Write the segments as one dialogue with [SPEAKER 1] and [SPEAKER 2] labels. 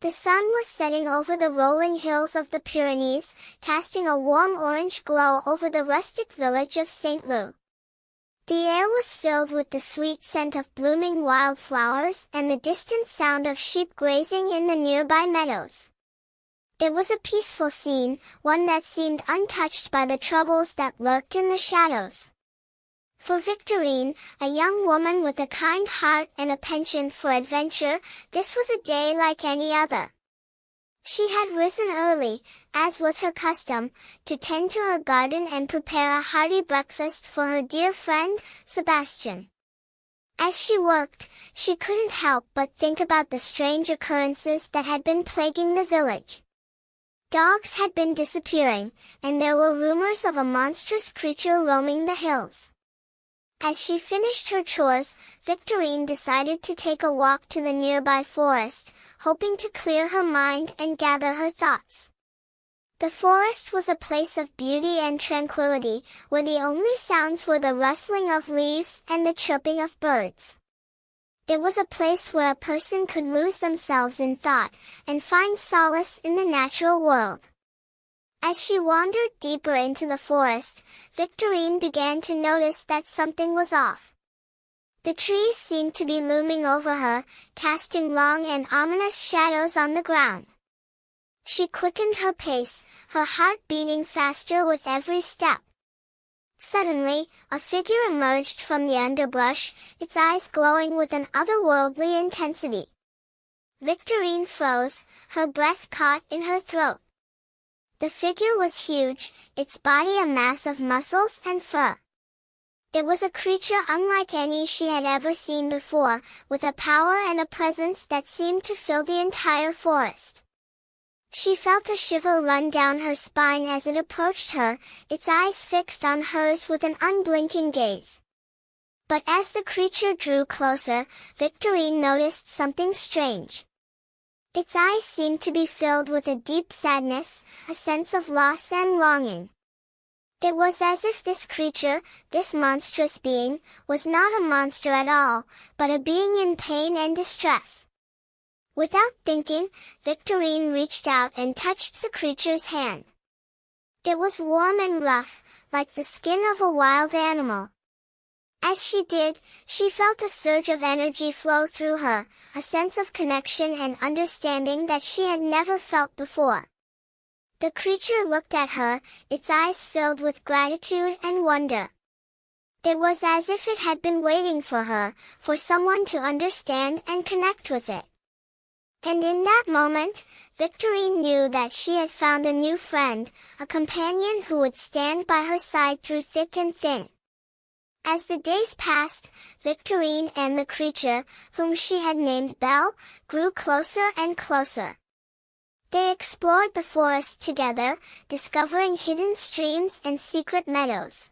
[SPEAKER 1] The sun was setting over the rolling hills of the Pyrenees, casting a warm orange glow over the rustic village of St. Leu. The air was filled with the sweet scent of blooming wildflowers and the distant sound of sheep grazing in the nearby meadows. It was a peaceful scene, one that seemed untouched by the troubles that lurked in the shadows. For Victorine, a young woman with a kind heart and a penchant for adventure, this was a day like any other. She had risen early, as was her custom, to tend to her garden and prepare a hearty breakfast for her dear friend, Sebastien. As she worked, she couldn't help but think about the strange occurrences that had been plaguing the village. Dogs had been disappearing, and there were rumors of a monstrous creature roaming the hills. As she finished her chores, Victorine decided to take a walk to the nearby forest, hoping to clear her mind and gather her thoughts. The forest was a place of beauty and tranquility, where the only sounds were the rustling of leaves and the chirping of birds. It was a place where a person could lose themselves in thought, and find solace in the natural world. As she wandered deeper into the forest, Victorine began to notice that something was off. The trees seemed to be looming over her, casting long and ominous shadows on the ground. She quickened her pace, her heart beating faster with every step. Suddenly, a figure emerged from the underbrush, its eyes glowing with an otherworldly intensity. Victorine froze, her breath caught in her throat. The figure was huge, its body a mass of muscles and fur. It was a creature unlike any she had ever seen before, with a power and a presence that seemed to fill the entire forest. She felt a shiver run down her spine as it approached her, its eyes fixed on hers with an unblinking gaze. But as the creature drew closer, Victorine noticed something strange. Its eyes seemed to be filled with a deep sadness, a sense of loss and longing. It was as if this creature, this monstrous being, was not a monster at all, but a being in pain and distress. Without thinking, Victorine reached out and touched the creature's hand. It was warm and rough, like the skin of a wild animal. As she did, she felt a surge of energy flow through her, a sense of connection and understanding that she had never felt before. The creature looked at her, its eyes filled with gratitude and wonder. It was as if it had been waiting for her, for someone to understand and connect with it. And in that moment, Victorine knew that she had found a new friend, a companion who would stand by her side through thick and thin. As the days passed, Victorine and the creature, whom she had named Belle, grew closer and closer. They explored the forest together, discovering hidden streams and secret meadows.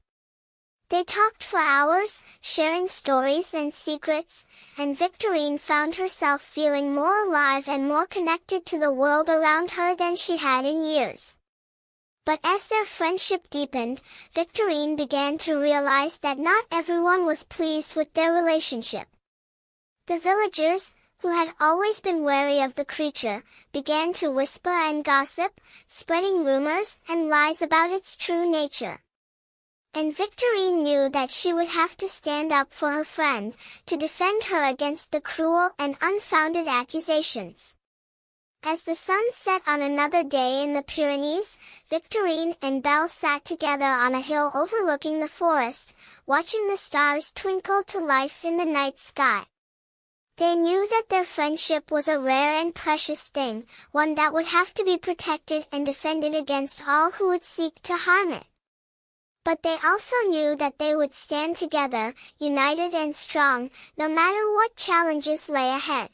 [SPEAKER 1] They talked for hours, sharing stories and secrets, and Victorine found herself feeling more alive and more connected to the world around her than she had in years. But as their friendship deepened, Victorine began to realize that not everyone was pleased with their relationship. The villagers, who had always been wary of the creature, began to whisper and gossip, spreading rumors and lies about its true nature. And Victorine knew that she would have to stand up for her friend, to defend her against the cruel and unfounded accusations. As the sun set on another day in the Pyrenees, Victorine and Belle sat together on a hill overlooking the forest, watching the stars twinkle to life in the night sky. They knew that their friendship was a rare and precious thing, one that would have to be protected and defended against all who would seek to harm it. But they also knew that they would stand together, united and strong, no matter what challenges lay ahead.